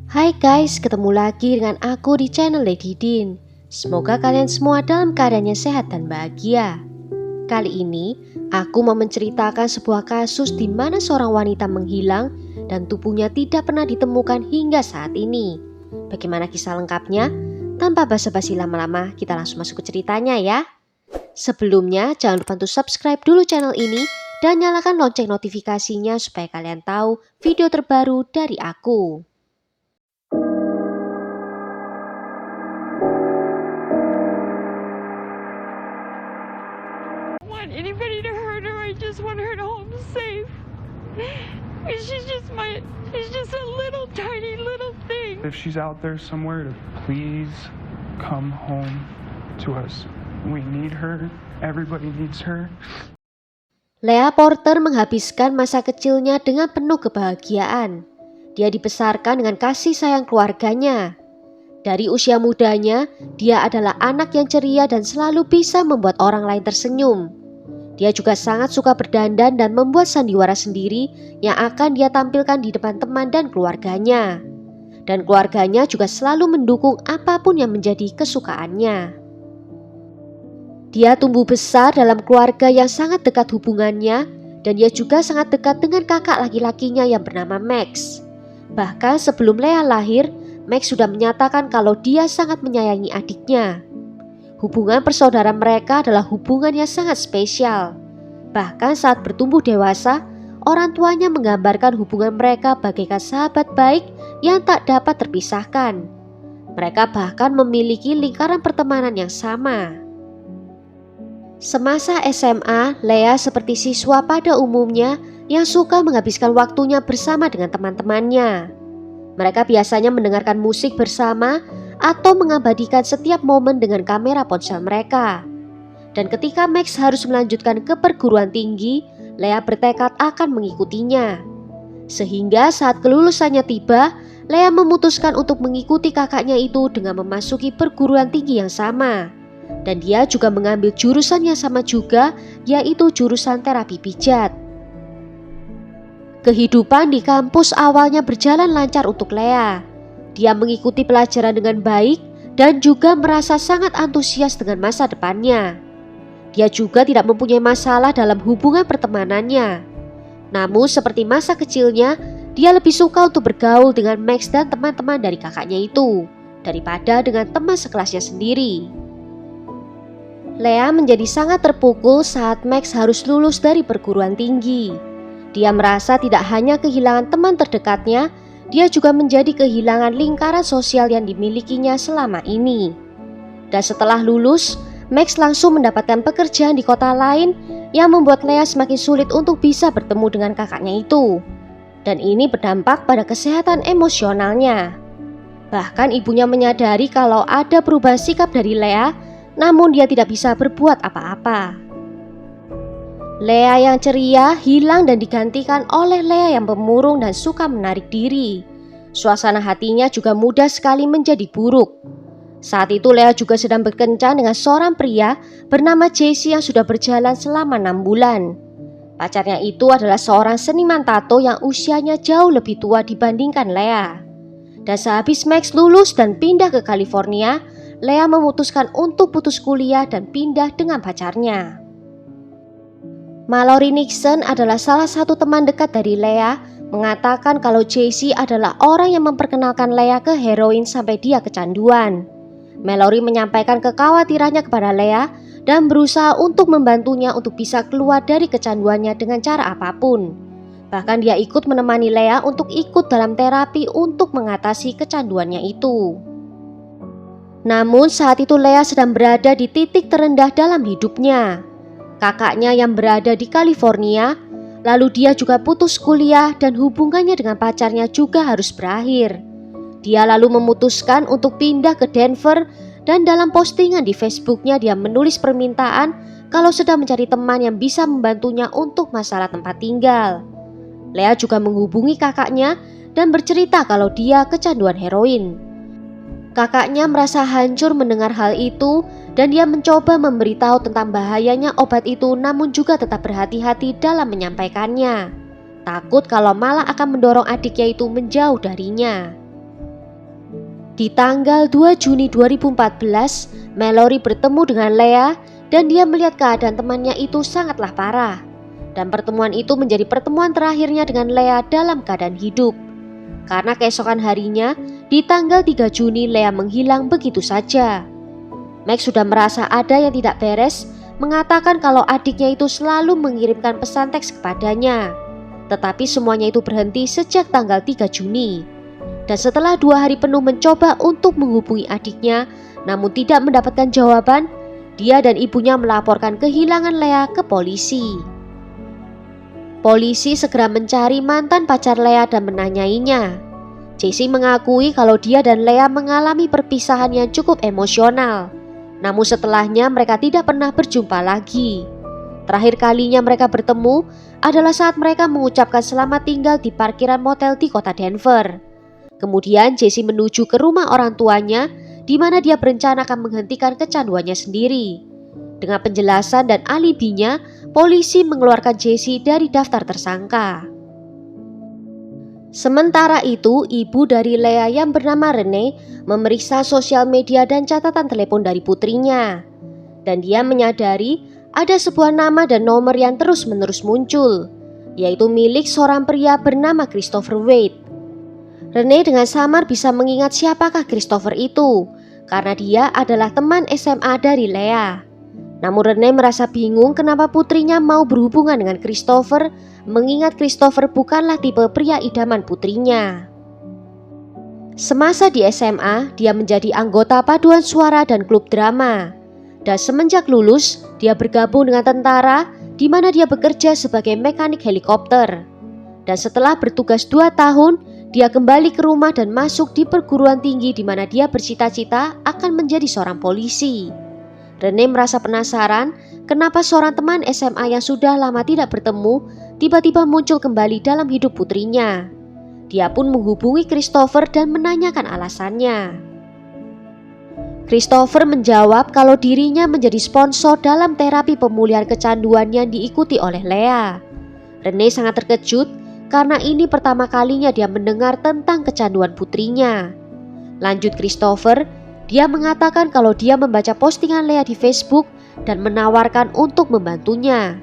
Hai guys, ketemu lagi dengan aku di channel Lady Din. Semoga kalian semua dalam keadaannya sehat dan bahagia. Kali ini, aku mau menceritakan sebuah kasus di mana seorang wanita menghilang dan tubuhnya tidak pernah ditemukan hingga saat ini. Bagaimana kisah lengkapnya? Tanpa basa-basi lama-lama, kita langsung masuk ke ceritanya ya. Sebelumnya, jangan lupa untuk subscribe dulu channel ini dan nyalakan lonceng notifikasinya supaya kalian tahu video terbaru dari aku. Anybody to hurt her. I just want her to home safe. She's just a little tiny little thing. If she's out there somewhere, to please come home to us. We need her. Everybody needs her. Leah Porter menghabiskan masa kecilnya dengan penuh kebahagiaan. Dia dibesarkan dengan kasih sayang keluarganya. Dari usia mudanya, dia adalah anak yang ceria dan selalu bisa membuat orang lain tersenyum. Dia juga sangat suka berdandan dan membuat sandiwara sendiri yang akan dia tampilkan di depan teman dan keluarganya. Dan keluarganya juga selalu mendukung apapun yang menjadi kesukaannya. Dia tumbuh besar dalam keluarga yang sangat dekat hubungannya, dan dia juga sangat dekat dengan kakak laki-lakinya yang bernama Max. Bahkan sebelum Leah lahir, Max sudah menyatakan kalau dia sangat menyayangi adiknya. Hubungan persaudaraan mereka adalah hubungan yang sangat spesial. Bahkan saat bertumbuh dewasa, orang tuanya menggambarkan hubungan mereka bagaikan sahabat baik yang tak dapat terpisahkan. Mereka bahkan memiliki lingkaran pertemanan yang sama. Semasa SMA, Leah seperti siswa pada umumnya yang suka menghabiskan waktunya bersama dengan teman-temannya. Mereka biasanya mendengarkan musik bersama atau mengabadikan setiap momen dengan kamera ponsel mereka. Dan ketika Max harus melanjutkan ke perguruan tinggi, Leah bertekad akan mengikutinya. Sehingga saat kelulusannya tiba, Leah memutuskan untuk mengikuti kakaknya itu dengan memasuki perguruan tinggi yang sama. Dan dia juga mengambil jurusan yang sama juga, yaitu jurusan terapi pijat. Kehidupan di kampus awalnya berjalan lancar untuk Leah. Dia mengikuti pelajaran dengan baik dan juga merasa sangat antusias dengan masa depannya. Dia juga tidak mempunyai masalah dalam hubungan pertemanannya. Namun seperti masa kecilnya, dia lebih suka untuk bergaul dengan Max dan teman-teman dari kakaknya itu daripada dengan teman sekelasnya sendiri. Leah menjadi sangat terpukul saat Max harus lulus dari perguruan tinggi. Dia merasa tidak hanya kehilangan teman terdekatnya, dia juga menjadi kehilangan lingkaran sosial yang dimilikinya selama ini. Dan setelah lulus, Max langsung mendapatkan pekerjaan di kota lain yang membuat Leah semakin sulit untuk bisa bertemu dengan kakaknya itu. Dan ini berdampak pada kesehatan emosionalnya. Bahkan ibunya menyadari kalau ada perubahan sikap dari Leah, namun dia tidak bisa berbuat apa-apa. Leah yang ceria hilang dan digantikan oleh Leah yang pemurung dan suka menarik diri. Suasana hatinya juga mudah sekali menjadi buruk. Saat itu Leah juga sedang berkencan dengan seorang pria bernama Jesse yang sudah berjalan selama 6 bulan. Pacarnya itu adalah seorang seniman tato yang usianya jauh lebih tua dibandingkan Leah. Dan sehabis Max lulus dan pindah ke California, Leah memutuskan untuk putus kuliah dan pindah dengan pacarnya. Mallory Nixon adalah salah satu teman dekat dari Leah, mengatakan kalau Jesse adalah orang yang memperkenalkan Leah ke heroin sampai dia kecanduan. Mallory menyampaikan kekhawatirannya kepada Leah dan berusaha untuk membantunya untuk bisa keluar dari kecanduannya dengan cara apapun. Bahkan dia ikut menemani Leah untuk ikut dalam terapi untuk mengatasi kecanduannya itu. Namun saat itu Leah sedang berada di titik terendah dalam hidupnya. Kakaknya yang berada di California, lalu dia juga putus kuliah dan hubungannya dengan pacarnya juga harus berakhir. Dia lalu memutuskan untuk pindah ke Denver dan dalam postingan di Facebooknya dia menulis permintaan kalau sedang mencari teman yang bisa membantunya untuk masalah tempat tinggal. Leah juga menghubungi kakaknya dan bercerita kalau dia kecanduan heroin. Kakaknya merasa hancur mendengar hal itu dan dia mencoba memberitahu tentang bahayanya obat itu, namun juga tetap berhati-hati dalam menyampaikannya. Takut kalau malah akan mendorong adiknya itu menjauh darinya. Di tanggal 2 Juni 2014, Mallory bertemu dengan Lea dan dia melihat keadaan temannya itu sangatlah parah. Dan pertemuan itu menjadi pertemuan terakhirnya dengan Lea dalam keadaan hidup. Karena keesokan harinya, di tanggal 3 Juni Lea menghilang begitu saja. Max sudah merasa ada yang tidak beres, mengatakan kalau adiknya itu selalu mengirimkan pesan teks kepadanya. Tetapi semuanya itu berhenti sejak tanggal 3 Juni. Dan setelah 2 hari penuh mencoba untuk menghubungi adiknya, namun tidak mendapatkan jawaban, dia dan ibunya melaporkan kehilangan Lea ke polisi. Polisi segera mencari mantan pacar Lea dan menanyainya. Jesse mengakui kalau dia dan Lea mengalami perpisahan yang cukup emosional. Namun setelahnya mereka tidak pernah berjumpa lagi. Terakhir kalinya mereka bertemu adalah saat mereka mengucapkan selamat tinggal di parkiran motel di kota Denver. Kemudian Jesse menuju ke rumah orang tuanya, di mana dia berencana akan menghentikan kecanduannya sendiri. Dengan penjelasan dan alibinya, polisi mengeluarkan Jesse dari daftar tersangka. Sementara itu, ibu dari Lea yang bernama Renee memeriksa sosial media dan catatan telepon dari putrinya. Dan dia menyadari ada sebuah nama dan nomor yang terus-menerus muncul, yaitu milik seorang pria bernama Christopher Wade. Renee dengan samar bisa mengingat siapakah Christopher itu, karena dia adalah teman SMA dari Lea. Namun Renee merasa bingung kenapa putrinya mau berhubungan dengan Christopher, mengingat Christopher bukanlah tipe pria idaman putrinya. Semasa di SMA, dia menjadi anggota paduan suara dan klub drama. Dan semenjak lulus, dia bergabung dengan tentara, di mana dia bekerja sebagai mekanik helikopter. Dan setelah bertugas 2 tahun, dia kembali ke rumah dan masuk di perguruan tinggi di mana dia bercita-cita akan menjadi seorang polisi. Renee merasa penasaran kenapa seorang teman SMA yang sudah lama tidak bertemu tiba-tiba muncul kembali dalam hidup putrinya. Dia pun menghubungi Christopher dan menanyakan alasannya. Christopher menjawab kalau dirinya menjadi sponsor dalam terapi pemulihan kecanduan yang diikuti oleh Lea. Renee sangat terkejut karena ini pertama kalinya dia mendengar tentang kecanduan putrinya. Lanjut Christopher, dia mengatakan kalau dia membaca postingan Lea di Facebook dan menawarkan untuk membantunya.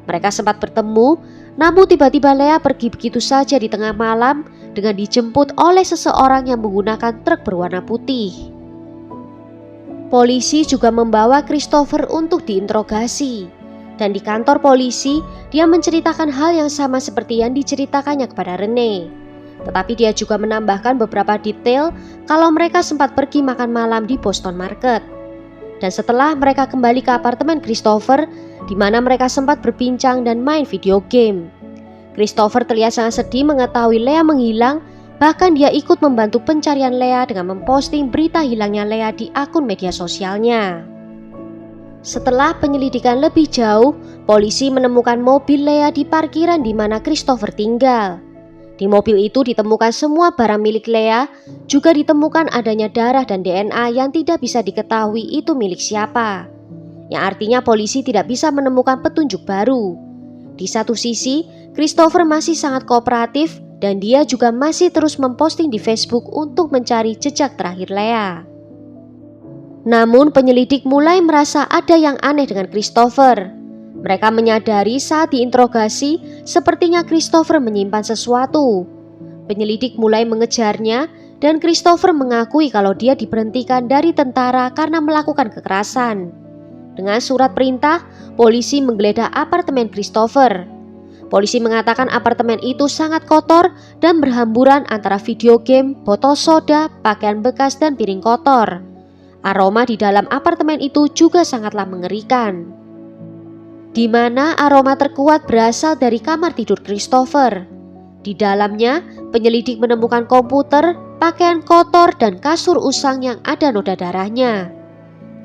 Mereka sempat bertemu, namun tiba-tiba Lea pergi begitu saja di tengah malam dengan dijemput oleh seseorang yang menggunakan truk berwarna putih. Polisi juga membawa Christopher untuk diinterogasi. Dan di kantor polisi, dia menceritakan hal yang sama seperti yang diceritakannya kepada Renee. Tetapi dia juga menambahkan beberapa detail kalau mereka sempat pergi makan malam di Boston Market. Dan setelah mereka kembali ke apartemen Christopher, di mana mereka sempat berbincang dan main video game. Christopher terlihat sangat sedih mengetahui Lea menghilang, bahkan dia ikut membantu pencarian Lea dengan memposting berita hilangnya Lea di akun media sosialnya. Setelah penyelidikan lebih jauh, polisi menemukan mobil Lea di parkiran di mana Christopher tinggal. Di mobil itu ditemukan semua barang milik Lea, juga ditemukan adanya darah dan DNA yang tidak bisa diketahui itu milik siapa. Yang artinya polisi tidak bisa menemukan petunjuk baru. Di satu sisi, Christopher masih sangat kooperatif dan dia juga masih terus memposting di Facebook untuk mencari jejak terakhir Lea. Namun penyelidik mulai merasa ada yang aneh dengan Christopher. Mereka menyadari saat diinterogasi sepertinya Christopher menyimpan sesuatu. Penyelidik mulai mengejarnya dan Christopher mengakui kalau dia diberhentikan dari tentara karena melakukan kekerasan. Dengan surat perintah, polisi menggeledah apartemen Christopher. Polisi mengatakan apartemen itu sangat kotor dan berhamburan antara video game, botol soda, pakaian bekas dan piring kotor. Aroma di dalam apartemen itu juga sangatlah mengerikan. Di mana aroma terkuat berasal dari kamar tidur Christopher. Di dalamnya, penyelidik menemukan komputer, pakaian kotor, dan kasur usang yang ada noda darahnya.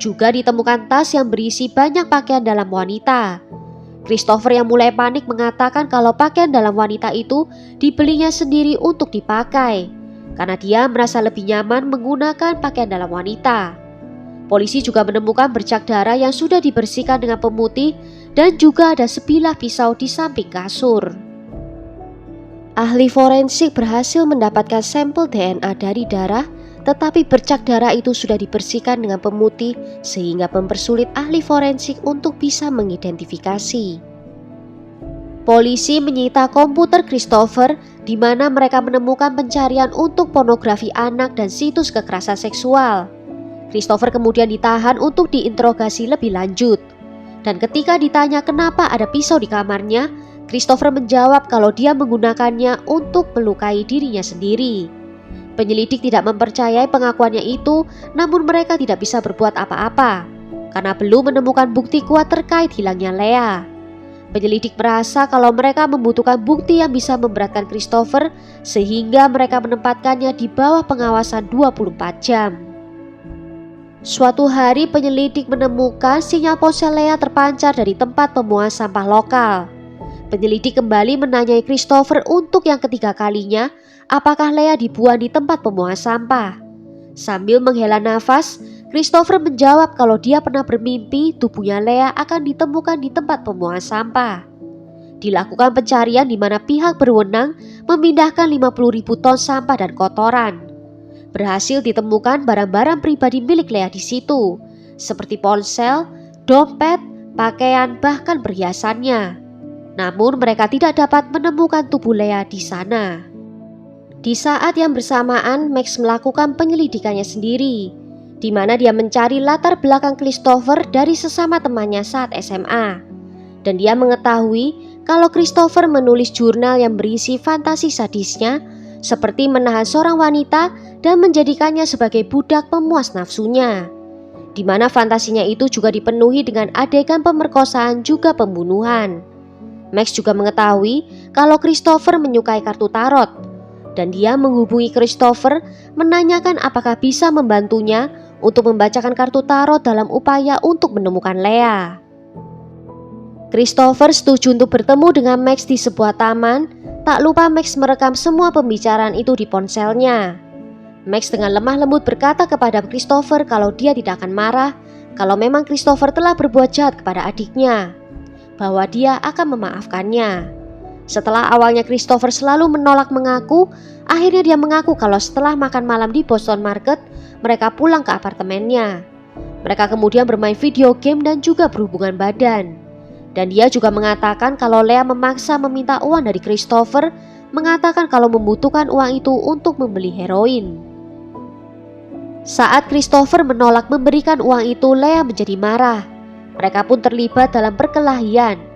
Juga ditemukan tas yang berisi banyak pakaian dalam wanita. Christopher yang mulai panik mengatakan kalau pakaian dalam wanita itu dibelinya sendiri untuk dipakai, karena dia merasa lebih nyaman menggunakan pakaian dalam wanita. Polisi juga menemukan bercak darah yang sudah dibersihkan dengan pemutih dan juga ada sebilah pisau di samping kasur. Ahli forensik berhasil mendapatkan sampel DNA dari darah, tetapi bercak darah itu sudah dibersihkan dengan pemutih sehingga mempersulit ahli forensik untuk bisa mengidentifikasi. Polisi menyita komputer Christopher di mana mereka menemukan pencarian untuk pornografi anak dan situs kekerasan seksual. Christopher kemudian ditahan untuk diinterogasi lebih lanjut. Dan ketika ditanya kenapa ada pisau di kamarnya, Christopher menjawab kalau dia menggunakannya untuk melukai dirinya sendiri. Penyelidik tidak mempercayai pengakuannya itu, namun mereka tidak bisa berbuat apa-apa karena belum menemukan bukti kuat terkait hilangnya Lea. Penyelidik merasa kalau mereka membutuhkan bukti yang bisa memberatkan Christopher sehingga mereka menempatkannya di bawah pengawasan 24 jam. Suatu hari penyelidik menemukan sinyal ponsel Lea terpancar dari tempat pembuangan sampah lokal. Penyelidik kembali menanyai Christopher untuk yang ketiga kalinya apakah Lea dibuang di tempat pembuangan sampah. Sambil menghela nafas, Christopher menjawab kalau dia pernah bermimpi tubuhnya Lea akan ditemukan di tempat pembuangan sampah. Dilakukan pencarian di mana pihak berwenang memindahkan 50.000 ton sampah dan kotoran. Berhasil ditemukan barang-barang pribadi milik Lea di situ, seperti ponsel, dompet, pakaian, bahkan perhiasannya. Namun mereka tidak dapat menemukan tubuh Lea di sana. Di saat yang bersamaan, Max melakukan penyelidikannya sendiri, di mana dia mencari latar belakang Christopher dari sesama temannya saat SMA. Dan dia mengetahui kalau Christopher menulis jurnal yang berisi fantasi sadisnya, seperti menahan seorang wanita dan menjadikannya sebagai budak pemuas nafsunya, di mana fantasinya itu juga dipenuhi dengan adegan pemerkosaan juga pembunuhan. Max juga mengetahui kalau Christopher menyukai kartu tarot, dan dia menghubungi Christopher menanyakan apakah bisa membantunya untuk membacakan kartu tarot dalam upaya untuk menemukan Lea. Christopher setuju untuk bertemu dengan Max di sebuah taman. Tak lupa Max merekam semua pembicaraan itu di ponselnya. Max dengan lemah lembut berkata kepada Christopher kalau dia tidak akan marah kalau memang Christopher telah berbuat jahat kepada adiknya, bahwa dia akan memaafkannya. Setelah awalnya Christopher selalu menolak mengaku, akhirnya dia mengaku kalau setelah makan malam di Boston Market, mereka pulang ke apartemennya. Mereka kemudian bermain video game dan juga berhubungan badan. Dan dia juga mengatakan kalau Lea memaksa meminta uang dari Christopher, mengatakan kalau membutuhkan uang itu untuk membeli heroin. Saat Christopher menolak memberikan uang itu, Lea menjadi marah. Mereka pun terlibat dalam perkelahian.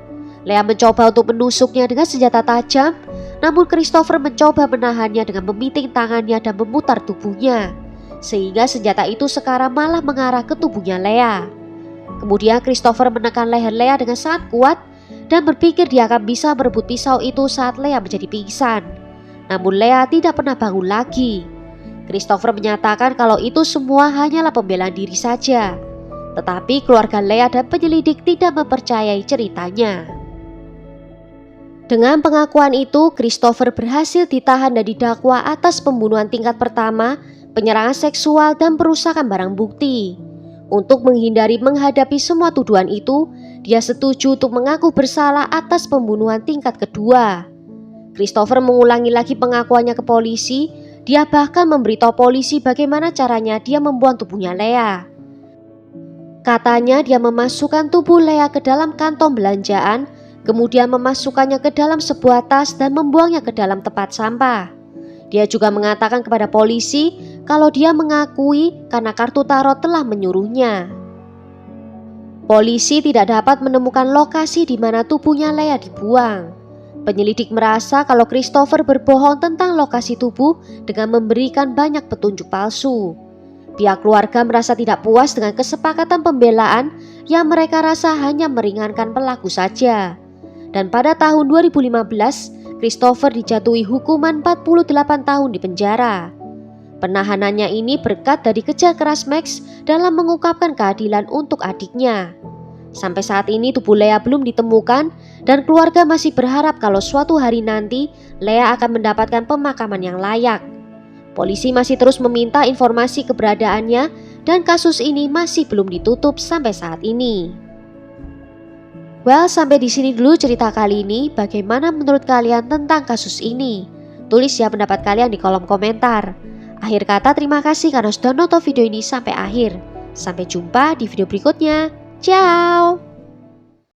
Lea mencoba untuk menusuknya dengan senjata tajam, namun Christopher mencoba menahannya dengan memiting tangannya dan memutar tubuhnya, sehingga senjata itu sekarang malah mengarah ke tubuhnya Lea. Kemudian Christopher menekan leher Lea dengan sangat kuat dan berpikir dia akan bisa merebut pisau itu saat Lea menjadi pingsan. Namun Lea tidak pernah bangun lagi. Christopher menyatakan kalau itu semua hanyalah pembelaan diri saja. Tetapi keluarga Lea dan penyelidik tidak mempercayai ceritanya. Dengan pengakuan itu, Christopher berhasil ditahan dan didakwa atas pembunuhan tingkat pertama, penyerangan seksual, dan perusakan barang bukti. Untuk menghindari menghadapi semua tuduhan itu, dia setuju untuk mengaku bersalah atas pembunuhan tingkat kedua. Christopher mengulangi lagi pengakuannya ke polisi. Dia bahkan memberitahu polisi bagaimana caranya dia membuang tubuhnya Lea. Katanya dia memasukkan tubuh Lea ke dalam kantong belanjaan, kemudian memasukkannya ke dalam sebuah tas dan membuangnya ke dalam tempat sampah. Dia juga mengatakan kepada polisi kalau dia mengakui karena kartu tarot telah menyuruhnya. Polisi tidak dapat menemukan lokasi di mana tubuhnya Lea dibuang. Penyelidik merasa kalau Christopher berbohong tentang lokasi tubuh dengan memberikan banyak petunjuk palsu. Pihak keluarga merasa tidak puas dengan kesepakatan pembelaan yang mereka rasa hanya meringankan pelaku saja. Dan pada tahun 2015, Christopher dijatuhi hukuman 48 tahun di penjara. Penahanannya ini berkat dari kerja keras Max dalam mengungkapkan keadilan untuk adiknya. Sampai saat ini tubuh Lea belum ditemukan dan keluarga masih berharap kalau suatu hari nanti Lea akan mendapatkan pemakaman yang layak. Polisi masih terus meminta informasi keberadaannya dan kasus ini masih belum ditutup sampai saat ini. Well, sampai di sini dulu cerita kali ini. Bagaimana menurut kalian tentang kasus ini? Tulis ya pendapat kalian di kolom komentar. Akhir kata, terima kasih karena sudah nonton video ini sampai akhir. Sampai jumpa di video berikutnya. Ciao!